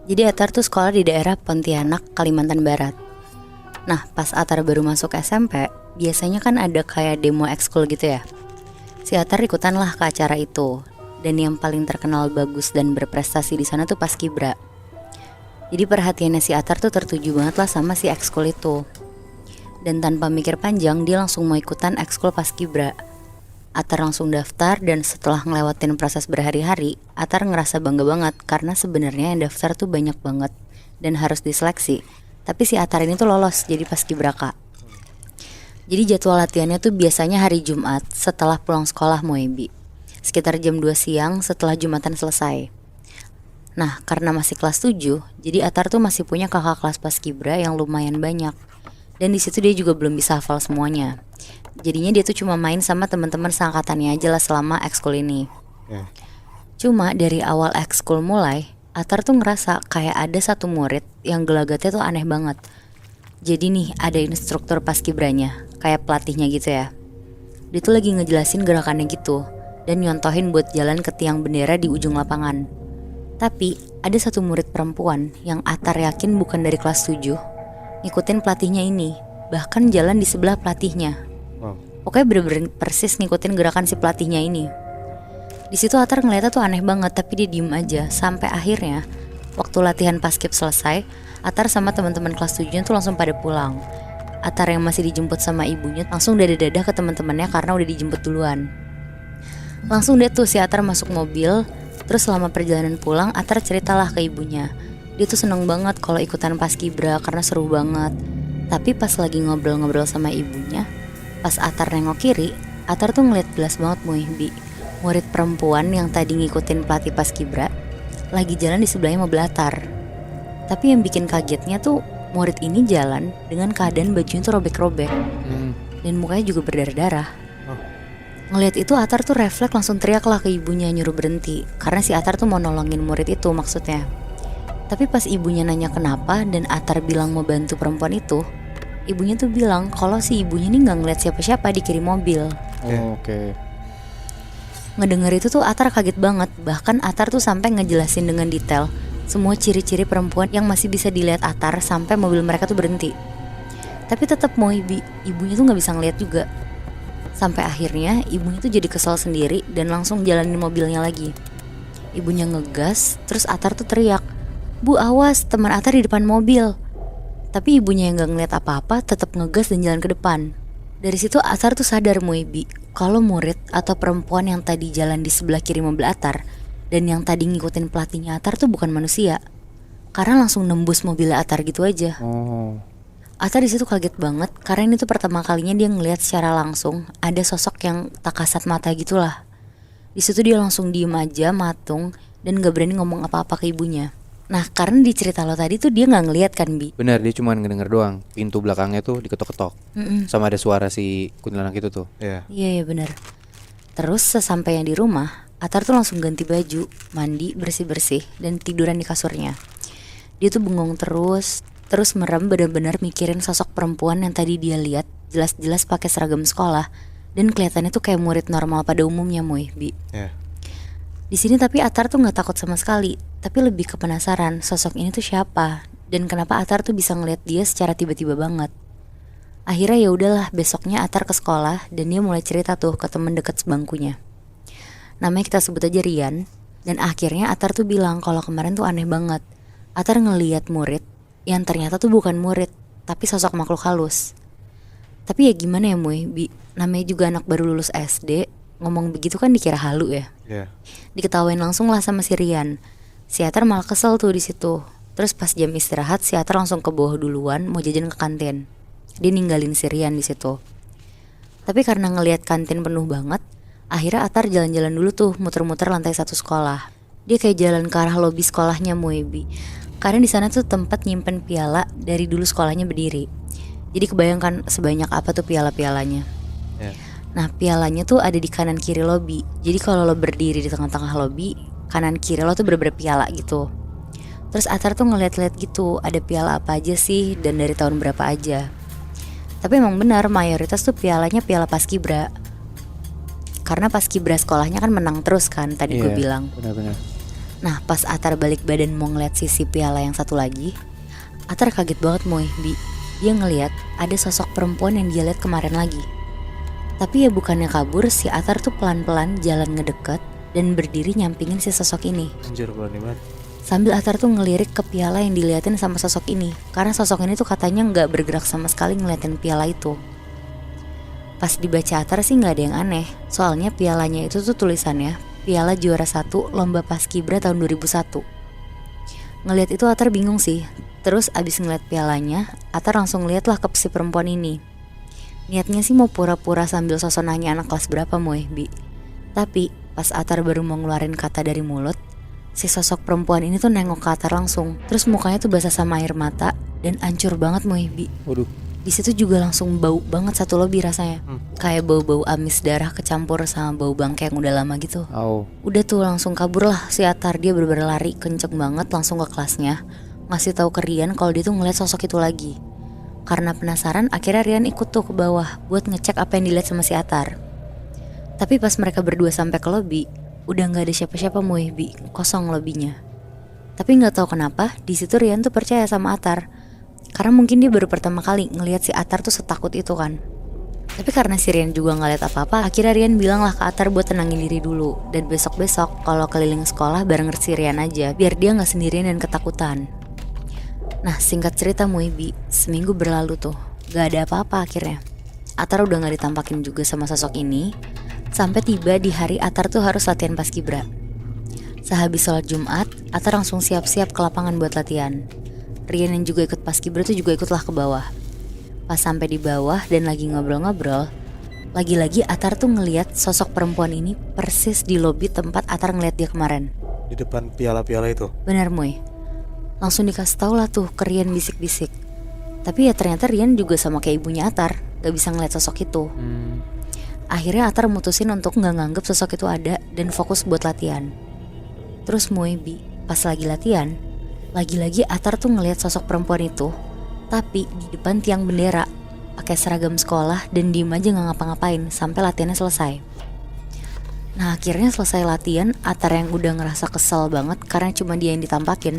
Jadi Atar tuh sekolah di daerah Pontianak, Kalimantan Barat. Nah, pas Atar baru masuk SMP, biasanya kan ada kayak demo ekskul gitu ya. Si Atar ikutan lah ke acara itu. Dan yang paling terkenal bagus dan berprestasi di sana tuh Paskibra. Jadi perhatiannya si Atar tuh tertuju banget lah sama si ekskul itu. Dan tanpa mikir panjang, dia langsung mau ikutan ekskul Paskibra. Atar langsung daftar dan setelah ngelewatin proses berhari-hari, Atar ngerasa bangga banget karena sebenarnya yang daftar tuh banyak banget dan harus diseleksi. Tapi si Atar ini tuh lolos jadi paskibraka. Jadi jadwal latihannya tuh biasanya hari Jumat setelah pulang sekolah Moebi. Sekitar jam 2 siang setelah Jumatan selesai. Nah, karena masih kelas 7, jadi Atar tuh masih punya kakak kelas paskibra yang lumayan banyak. Dan di situ dia juga belum bisa hafal semuanya. Jadinya dia tuh cuma main sama teman-teman seangkatannya aja lah selama ekskul ini. Cuma dari awal ekskul mulai, Atar tuh ngerasa kayak ada satu murid yang gelagatnya tuh aneh banget. Jadi nih ada instruktur paskibranya, kayak pelatihnya gitu ya. Dia tuh lagi ngejelasin gerakannya gitu dan nyontohin buat jalan ke tiang bendera di ujung lapangan. Tapi ada satu murid perempuan yang Atar yakin bukan dari kelas 7 ngikutin pelatihnya ini, bahkan jalan di sebelah pelatihnya. Pokoknya bener-bener persis ngikutin gerakan si pelatihnya ini. Di situ Atar ngeliatnya tuh aneh banget, tapi dia diem aja. Sampai akhirnya waktu latihan paskib selesai, Atar sama teman-teman kelas 7-nya tuh langsung pada pulang. Atar yang masih dijemput sama ibunya langsung dadah-dadah ke teman-temannya karena udah dijemput duluan. Langsung deh tuh si Atar masuk mobil. Terus selama perjalanan pulang, Atar ceritalah ke ibunya. Dia tuh seneng banget kalau ikutan paskibra karena seru banget. Tapi pas lagi ngobrol-ngobrol sama ibunya, pas Atar nengok kiri, Atar tuh ngeliat jelas banget Muhbi, murid perempuan yang tadi ngikutin pelatih paskibra, lagi jalan di sebelahnya mobil Atar. Tapi yang bikin kagetnya tuh murid ini jalan dengan keadaan bajunya tuh robek-robek dan mukanya juga berdarah-darah. Ngeliat itu Atar tuh refleks langsung teriak lah ke ibunya nyuruh berhenti, karena si Atar tuh mau nolongin murid itu maksudnya. Tapi pas ibunya nanya kenapa dan Atar bilang mau bantu perempuan itu, ibunya tuh bilang kalau si ibunya ini gak ngeliat siapa-siapa di kiri mobil. Oke. Ngedenger itu tuh Atar kaget banget. Bahkan Atar tuh sampai ngejelasin dengan detail semua ciri-ciri perempuan yang masih bisa dilihat Atar sampai mobil mereka tuh berhenti. Tapi tetap ibunya tuh gak bisa ngeliat juga. Sampai akhirnya ibunya tuh jadi kesel sendiri dan langsung jalanin mobilnya lagi. Ibunya ngegas, terus Atar tuh teriak, "Bu awas, teman Atar di depan mobil." Tapi ibunya yang gak ngeliat apa-apa tetap ngegas dan jalan ke depan. Dari situ Atar tuh sadar kalau murid atau perempuan yang tadi jalan di sebelah kiri mobil Atar dan yang tadi ngikutin pelatihnya Atar tuh bukan manusia. Karena langsung nembus mobil Atar gitu aja. Atar di situ kaget banget karena ini tuh pertama kalinya dia ngeliat secara langsung ada sosok yang tak kasat mata gitulah. Di situ dia langsung diem aja, matung dan gak berani ngomong apa-apa ke ibunya. Nah karena di cerita lo tadi tuh dia gak ngeliat kan Bi? Benar, dia cuma ngedenger doang. Pintu belakangnya tuh diketok-ketok. Sama ada suara si kuntilanak itu tuh. Iya benar. Terus sesampainya di rumah, Atar tuh langsung ganti baju, mandi, bersih-bersih dan tiduran di kasurnya. Dia tuh bengong terus merem benar-benar mikirin sosok perempuan yang tadi dia lihat jelas-jelas pakai seragam sekolah dan kelihatannya tuh kayak murid normal pada umumnya Bi. Di sini tapi Atar tuh nggak takut sama sekali, tapi lebih ke penasaran sosok ini tuh siapa dan kenapa Atar tuh bisa ngeliat dia secara tiba-tiba banget. Akhirnya ya udahlah, besoknya Atar ke sekolah dan dia mulai cerita tuh ke temen deket sebangkunya. Namanya kita sebut aja Rian. Dan akhirnya Atar tuh bilang kalau kemarin tuh aneh banget. Atar ngeliat murid yang ternyata tuh bukan murid, tapi sosok makhluk halus. Tapi ya gimana ya Bi, namanya juga anak baru lulus SD, ngomong begitu kan dikira halu ya. Diketawain langsung lah sama si Rian. Si Atar malah kesel tuh di situ. Terus pas jam istirahat si Atar langsung ke bawah duluan mau jajan ke kantin. Dia ninggalin si Rian di situ. Tapi karena ngelihat kantin penuh banget, akhirnya Atar jalan-jalan dulu tuh muter-muter lantai 1 sekolah. Dia kayak jalan ke arah lobi sekolahnya Bi. Karena di sana tuh tempat nyimpen piala dari dulu sekolahnya berdiri. Jadi kebayangkan sebanyak apa tuh piala-pialanya. Nah pialanya tuh ada di kanan kiri lobi. Jadi kalau lo berdiri di tengah-tengah lobi, kanan kiri lo tuh bener-bener piala gitu. Terus Atar tuh ngeliat-liat gitu, ada piala apa aja sih dan dari tahun berapa aja. Tapi emang benar mayoritas tuh pialanya piala paskibra. Karena paskibra sekolahnya kan menang terus kan tadi gue bilang. Benar-benar. Nah pas Atar balik badan mau ngeliat sisi piala yang satu lagi, Atar kaget banget Moy, Bi. Dia ngeliat ada sosok perempuan yang dia lihat kemarin lagi. Tapi ya bukannya kabur, si Atar tuh pelan-pelan jalan ngedeket dan berdiri nyampingin si sosok ini. Anjir, berani banget. Sambil Atar tuh ngelirik ke piala yang diliatin sama sosok ini, karena sosok ini tuh katanya gak bergerak sama sekali ngeliatin piala itu. Pas dibaca Atar sih gak ada yang aneh, soalnya pialanya itu tuh tulisannya Piala Juara 1 Lomba Paskibra tahun 2001. Ngeliat itu Atar bingung sih. Terus abis ngeliat pialanya, Atar langsung liatlah ke si perempuan ini. Niatnya sih mau pura-pura sambil sosok nanya anak kelas berapa Moy, Bi. Tapi pas Atar baru mau ngeluarin kata dari mulut, si sosok perempuan ini tuh nengok ke Atar langsung. Terus mukanya tuh basah sama air mata dan hancur banget Moy, Bi. Waduh. Di situ juga langsung bau banget satu lobi rasanya. Kayak bau-bau amis darah kecampur sama bau bangke yang udah lama gitu. Udah tuh langsung kabur lah si Atar. Dia bener-bener lari kenceng banget langsung ke kelasnya, ngasih tahu ke Rian kalau dia tuh ngeliat sosok itu lagi. Karena penasaran akhirnya Rian ikut tuh ke bawah buat ngecek apa yang dilihat sama si Atar. Tapi pas mereka berdua sampai ke lobi, udah nggak ada siapa-siapa Moy, Bi. Kosong lobinya. Tapi nggak tahu kenapa di situ Rian tuh percaya sama Atar. Karena mungkin dia baru pertama kali ngelihat si Atar tuh setakut itu kan. Tapi karena si Rian juga gak lihat apa-apa, akhirnya Rian bilang lah ke Atar buat tenangin diri dulu. Dan besok-besok kalau keliling sekolah bareng si Rian aja, biar dia gak sendirian dan ketakutan. Nah singkat cerita Muibi, seminggu berlalu tuh, gak ada apa-apa akhirnya. Atar udah gak ditampakin juga sama sosok ini. Sampai tiba di hari Atar tuh harus latihan paskibra. Sehabis sholat Jumat, Atar langsung siap-siap ke lapangan buat latihan. Rian yang juga ikut paskibra tuh juga ikutlah ke bawah. Pas sampai di bawah dan lagi ngobrol-ngobrol, lagi-lagi Atar tuh ngeliat sosok perempuan ini persis di lobi tempat Atar ngeliat dia kemarin. Di depan piala-piala itu? Bener Moy. Langsung dikasih tau lah tuh ke Rian bisik-bisik. Tapi ya ternyata Rian juga sama kayak ibunya Atar, gak bisa ngeliat sosok itu. Akhirnya Atar mutusin untuk gak nganggep sosok itu ada dan fokus buat latihan. Terus Moy, Bi, pas lagi latihan, lagi-lagi Atar tuh ngelihat sosok perempuan itu, tapi di depan tiang bendera, pakai seragam sekolah dan diem aja nggak ngapa-ngapain sampai latihannya selesai. Nah akhirnya selesai latihan, Atar yang udah ngerasa kesel banget karena cuma dia yang ditampakin,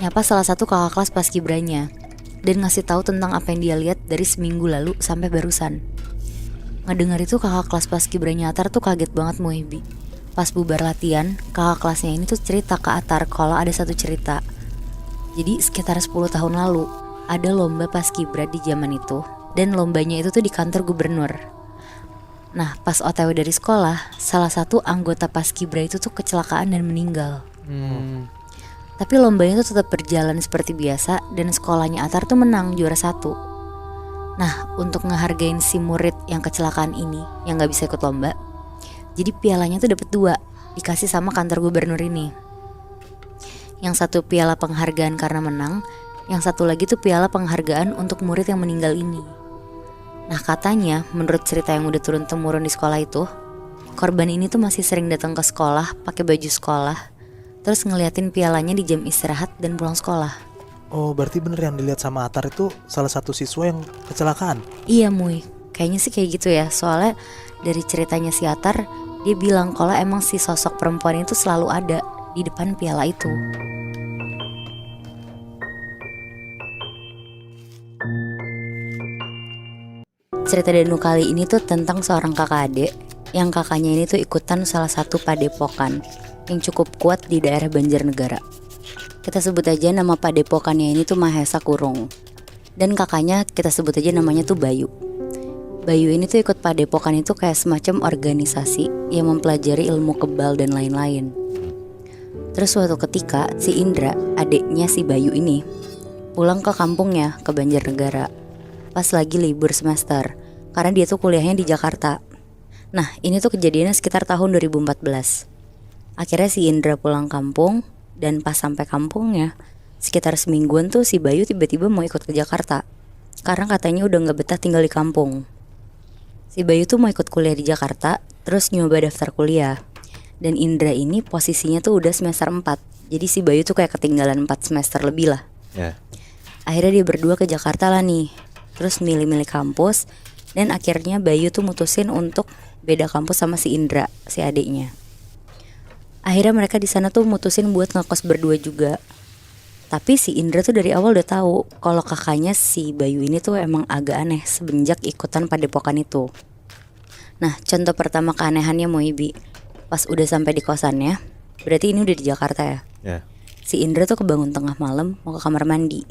nyapa salah satu kakak kelas paskibranya dan ngasih tahu tentang apa yang dia lihat dari seminggu lalu sampai barusan. Ngedengar itu kakak kelas paskibranya Atar tuh kaget banget Muibi. Pas bubar latihan, kakak kelasnya ini tuh cerita ke Atar kalau ada satu cerita. Jadi sekitar 10 tahun lalu ada lomba paskibra di zaman itu, dan lombanya itu tuh di kantor gubernur. Nah pas OTW dari sekolah, salah satu anggota paskibra itu tuh kecelakaan dan meninggal. Tapi lombanya tuh tetap berjalan seperti biasa dan sekolahnya Atar tuh menang juara 1. Nah untuk ngehargain si murid yang kecelakaan ini yang gak bisa ikut lomba, jadi pialanya tuh dapat 2, dikasih sama kantor gubernur ini. Yang satu piala penghargaan karena menang, yang satu lagi tuh piala penghargaan untuk murid yang meninggal ini. Nah katanya menurut cerita yang udah turun-temurun di sekolah itu, korban ini tuh masih sering datang ke sekolah pakai baju sekolah, terus ngeliatin pialanya di jam istirahat dan pulang sekolah. Oh berarti bener yang dilihat sama Atar itu salah satu siswa yang kecelakaan? Iya Muy, kayaknya sih kayak gitu ya. Soalnya dari ceritanya si Atar, dia bilang kalau emang si sosok perempuan itu selalu ada di depan piala itu. Cerita Danu kali ini tuh tentang seorang kakak adik yang kakaknya ini tuh ikutan salah satu padepokan yang cukup kuat di daerah Banjarnegara. Kita sebut aja nama padepokannya ini tuh Mahesa Kurung. Dan kakaknya kita sebut aja namanya tuh Bayu. Bayu ini tuh ikut padepokan itu kayak semacam organisasi yang mempelajari ilmu kebal dan lain-lain. Terus suatu ketika si Indra, adiknya si Bayu ini, pulang ke kampungnya ke Banjarnegara pas lagi libur semester karena dia tuh kuliahnya di Jakarta. Nah ini tuh kejadiannya sekitar tahun 2014. Akhirnya si Indra pulang kampung dan pas sampai kampungnya sekitar semingguan tuh si Bayu tiba-tiba mau ikut ke Jakarta karena katanya udah gak betah tinggal di kampung. Si Bayu tuh mau ikut kuliah di Jakarta, terus nyoba daftar kuliah. Dan Indra ini posisinya tuh udah semester 4. Jadi si Bayu tuh kayak ketinggalan 4 semester lebih lah. Akhirnya dia berdua ke Jakarta lah nih. Terus milih-milih kampus. Dan akhirnya Bayu tuh mutusin untuk beda kampus sama si Indra, si adiknya. Akhirnya mereka di sana tuh mutusin buat ngekos berdua juga. Tapi si Indra tuh dari awal udah tahu kalau kakaknya si Bayu ini tuh emang agak aneh semenjak ikutan padepokan itu. Nah, contoh pertama keanehannya Moibi, pas udah sampai di kosannya, berarti ini udah di Jakarta ya. Ya. Si Indra tuh kebangun tengah malam mau ke kamar mandi.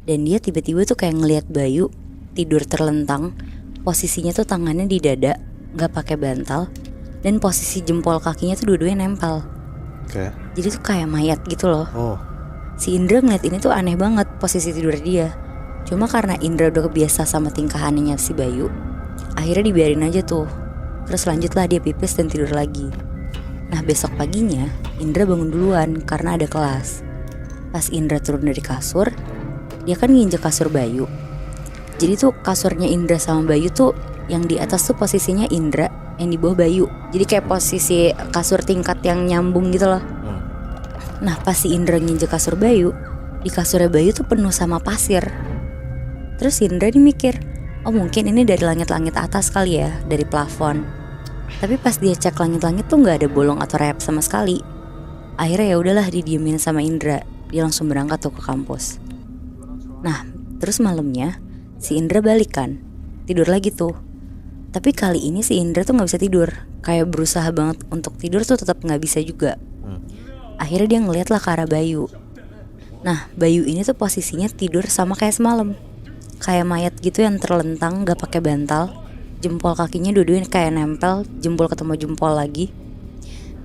Dan dia tiba-tiba tuh kayak ngelihat Bayu tidur terlentang, posisinya tuh tangannya di dada, nggak pakai bantal, dan posisi jempol kakinya tuh dua-duanya nempel. Oke. Jadi tuh kayak mayat gitu loh. Oh. Si Indra ngeliat ini tuh aneh banget posisi tidur dia. Cuma karena Indra udah kebiasa sama tingkah anehnya si Bayu, akhirnya dibiarin aja tuh. Terus lanjutlah dia pipis dan tidur lagi. Nah besok paginya Indra bangun duluan karena ada kelas. Pas Indra turun dari kasur, dia kan nginjek kasur Bayu. Jadi tuh kasurnya Indra sama Bayu tuh yang di atas tuh posisinya Indra, yang di bawah Bayu. Jadi kayak posisi kasur tingkat yang nyambung gitu loh. Nah pas si Indra nginjek kasur Bayu, di kasurnya Bayu tuh penuh sama pasir. Terus si Indra nih mikir, oh mungkin ini dari langit-langit atas kali ya, dari plafon. Tapi pas dia cek langit-langit tuh nggak ada bolong atau rayap sama sekali. Akhirnya ya udahlah didiemin sama Indra. Dia langsung berangkat tuh ke kampus. Nah terus malamnya si Indra balik kan, tidur lagi tuh. Tapi kali ini si Indra tuh nggak bisa tidur, kayak berusaha banget untuk tidur tuh tetap nggak bisa juga. Akhirnya dia ngeliat lah ke arah Bayu. Nah Bayu ini tuh posisinya tidur sama kayak semalam, kayak mayat gitu yang terlentang gak pakai bantal. Jempol kakinya dua-duanya kayak nempel, jempol ketemu jempol lagi.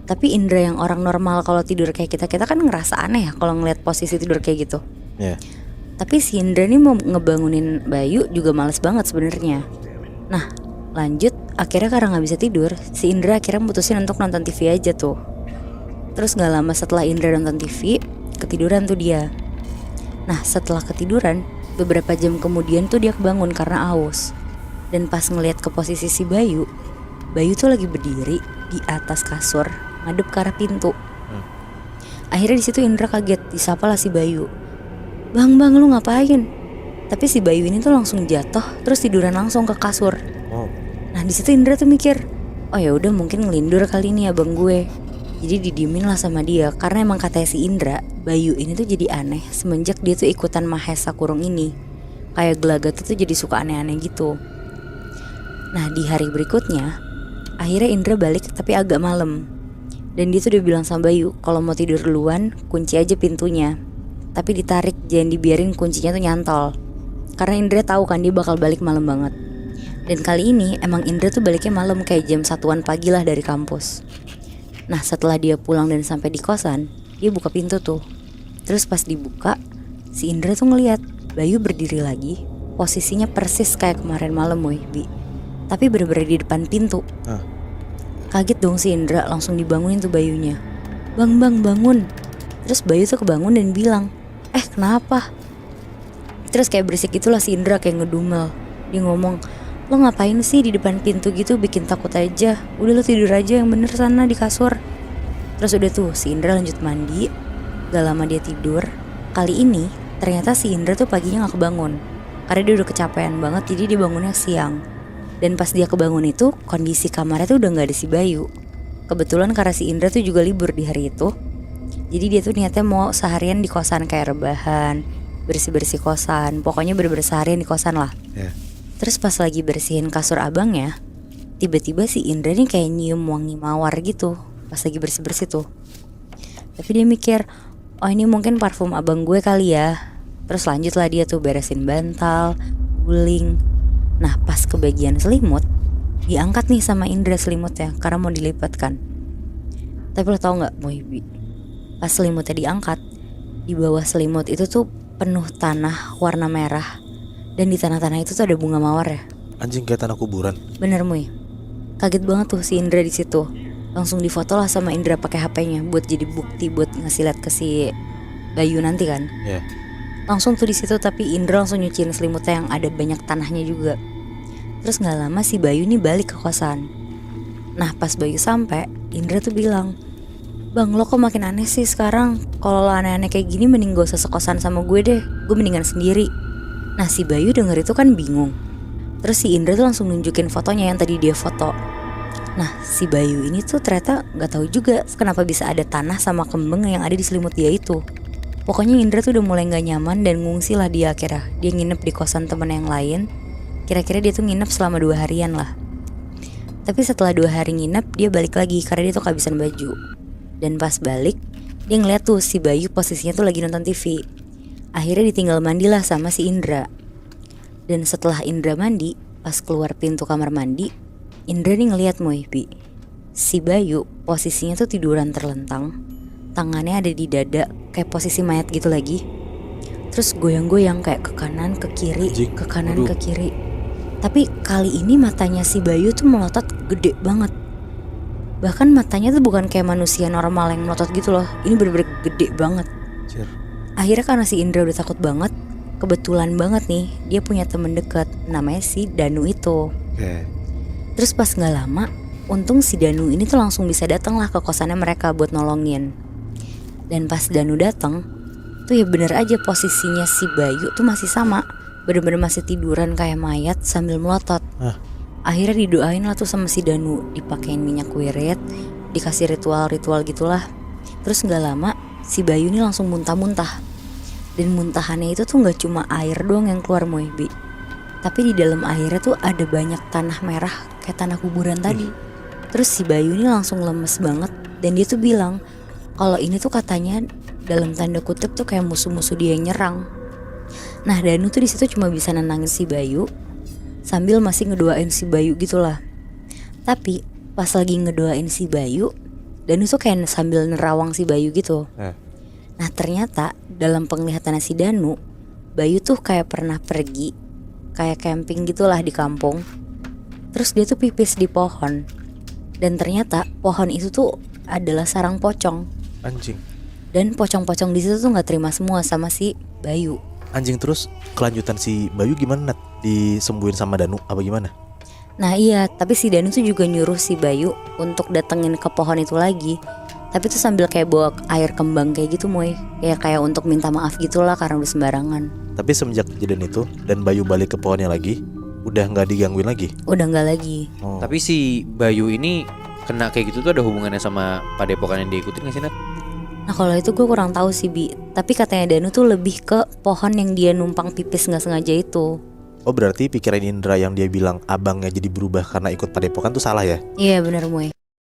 Tapi Indra yang orang normal kalau tidur kayak kita kan ngerasa aneh ya kalau ngeliat posisi tidur kayak gitu. Yeah. Tapi si Indra nih mau ngebangunin Bayu juga males banget sebenarnya. Nah lanjut, akhirnya karena gak bisa tidur, si Indra akhirnya mutusin untuk nonton TV aja tuh. Terus gak lama setelah Indra nonton TV, ketiduran tuh dia. Nah setelah ketiduran, beberapa jam kemudian tuh dia kebangun karena aus. Dan pas ngeliat ke posisi si Bayu, Bayu tuh lagi berdiri di atas kasur, ngadep ke arah pintu. Akhirnya di situ Indra kaget, disapa lah si Bayu. Bang lu ngapain? Tapi si Bayu ini tuh langsung jatuh, terus tiduran langsung ke kasur. Oh. Nah di situ Indra tuh mikir, oh ya udah mungkin ngelindur kali ini abang gue. Jadi didiemin lah sama dia, karena emang katanya si Indra, Bayu ini tuh jadi aneh semenjak dia tuh ikutan Mahesa Kurung ini. Kayak gelagat tuh jadi suka aneh-aneh gitu. Nah di hari berikutnya, akhirnya Indra balik tapi agak malam. Dan dia tuh udah bilang sama Bayu, kalau mau tidur duluan, kunci aja pintunya. Tapi ditarik, jangan dibiarin kuncinya tuh nyantol. Karena Indra tahu kan dia bakal balik malam banget. Dan kali ini emang Indra tuh baliknya malam kayak jam 1-an pagi lah dari kampus. Nah setelah dia pulang dan sampai di kosan, dia buka pintu tuh. Terus pas dibuka, si Indra tuh ngeliat Bayu berdiri lagi, posisinya persis kayak kemarin malam Bi. Tapi bener-bener di depan pintu. Kaget dong si Indra, langsung dibangunin tuh Bayunya. Bang bangun. Terus Bayu tuh kebangun dan bilang, kenapa? Terus kayak berisik itulah si Indra kayak ngedumel. Dia ngomong, lo ngapain sih di depan pintu gitu, bikin takut aja. Udah lo tidur aja yang bener sana di kasur. Terus udah tuh si Indra lanjut mandi. Gak lama dia tidur. Kali ini ternyata si Indra tuh paginya gak kebangun, karena dia udah kecapean banget, jadi dia bangunnya siang. Dan pas dia kebangun itu, kondisi kamarnya tuh udah gak ada si Bayu. Kebetulan karena si Indra tuh juga libur di hari itu, jadi dia tuh niatnya mau seharian di kosan, kayak rebahan, bersih-bersih kosan. Pokoknya bener-bener seharian di kosan lah. Terus pas lagi bersihin kasur abangnya, tiba-tiba si Indra nih kayak nyium wangi mawar gitu pas lagi bersih-bersih tuh. Tapi dia mikir, oh ini mungkin parfum abang gue kali ya. Terus lanjutlah dia tuh beresin bantal, guling. Nah pas ke bagian selimut, diangkat nih sama Indra selimutnya karena mau dilipat kan. Tapi lo tau gak Moibi, pas selimutnya diangkat, di bawah selimut itu tuh penuh tanah warna merah. Dan di tanah-tanah itu tuh ada bunga mawar ya. Anjing kayak tanah kuburan. Bener Mui. Kaget banget tuh si Indra di situ. Langsung difoto lah sama Indra pakai HP-nya buat jadi bukti buat ngasih lihat ke si Bayu nanti kan. Langsung tuh di situ, tapi Indra langsung nyuciin selimutnya yang ada banyak tanahnya juga. Terus nggak lama si Bayu nih balik ke kosan. Nah pas Bayu sampai, Indra tuh bilang, Bang lo kok makin aneh sih sekarang. Kalau lo aneh-aneh kayak gini mending gak usah sekosan sama gue deh. Gue mendingan sendiri. Nah si Bayu denger itu kan bingung. Terus si Indra tuh langsung nunjukin fotonya yang tadi dia foto. Nah si Bayu ini tuh ternyata gak tahu juga kenapa bisa ada tanah sama kembang yang ada di selimut dia itu. Pokoknya Indra tuh udah mulai gak nyaman dan ngungsi lah dia akhirnya. Dia nginep di kosan temen yang lain. Kira-kira dia tuh nginep selama 2 harian lah. Tapi setelah 2 hari nginep dia balik lagi karena dia tuh kehabisan baju. Dan pas balik dia ngeliat tuh si Bayu posisinya tuh lagi nonton TV. Akhirnya ditinggal mandi lah sama si Indra. Dan setelah Indra mandi, pas keluar pintu kamar mandi, Indra nih ngeliat Bi, si Bayu posisinya tuh tiduran terlentang. Tangannya ada di dada kayak posisi mayat gitu lagi. Terus goyang-goyang kayak ke kanan ke kiri, ke kanan ke kiri. Tapi kali ini matanya si Bayu tuh melotot gede banget. Bahkan matanya tuh bukan kayak manusia normal yang melotot gitu loh. Ini bener-bener gede banget. Akhirnya karena si Indra udah takut banget, kebetulan banget nih dia punya temen dekat namanya si Danu itu. Terus pas gak lama, untung si Danu ini tuh langsung bisa datang lah ke kosannya mereka buat nolongin. Dan pas Danu datang, tuh ya bener aja posisinya si Bayu tuh masih sama. Bener-bener masih tiduran kayak mayat sambil melotot. Akhirnya didoain lah tuh sama si Danu, dipakein minyak wirid, dikasih ritual-ritual gitulah. Terus gak lama si Bayu ini langsung muntah-muntah. Dan muntahannya itu tuh gak cuma air doang yang keluar Bi. Tapi di dalam airnya tuh ada banyak tanah merah kayak tanah kuburan tadi. Terus si Bayu ini langsung lemes banget. Dan dia tuh bilang kalau ini tuh katanya dalam tanda kutip tuh kayak musuh-musuh dia yang nyerang. Nah Danu tuh di situ cuma bisa nenangin si Bayu sambil masih ngedoain si Bayu gitulah. Tapi pas lagi ngedoain si Bayu, Danu tuh kayak sambil nerawang si Bayu gitu. Nah ternyata dalam penglihatan si Danu, Bayu tuh kayak pernah pergi kayak camping gitulah di kampung. Terus dia tuh pipis di pohon. Dan ternyata pohon itu tuh adalah sarang pocong. Anjing. Dan pocong-pocong di situ tuh nggak terima semua sama si Bayu. Anjing, terus kelanjutan si Bayu gimana, Nat? Disembuhin sama Danu apa gimana? Nah iya, tapi si Danu tuh juga nyuruh si Bayu untuk datengin ke pohon itu lagi. Tapi tuh sambil kayak bawa air kembang kayak gitu ya kayak untuk minta maaf gitulah karena udah sembarangan. Tapi semenjak kejadian itu dan Bayu balik ke pohonnya lagi, udah gak digangguin lagi? Udah gak lagi. Tapi si Bayu ini kena kayak gitu tuh ada hubungannya sama padepokan yang dia ikutin gak sih, Nat? Nah kalau itu gue kurang tahu sih Bi. Tapi katanya Danu tuh lebih ke pohon yang dia numpang pipis gak sengaja itu. Oh berarti pikiran Indra yang dia bilang abangnya jadi berubah karena ikut padepokan tuh salah ya? Iya benar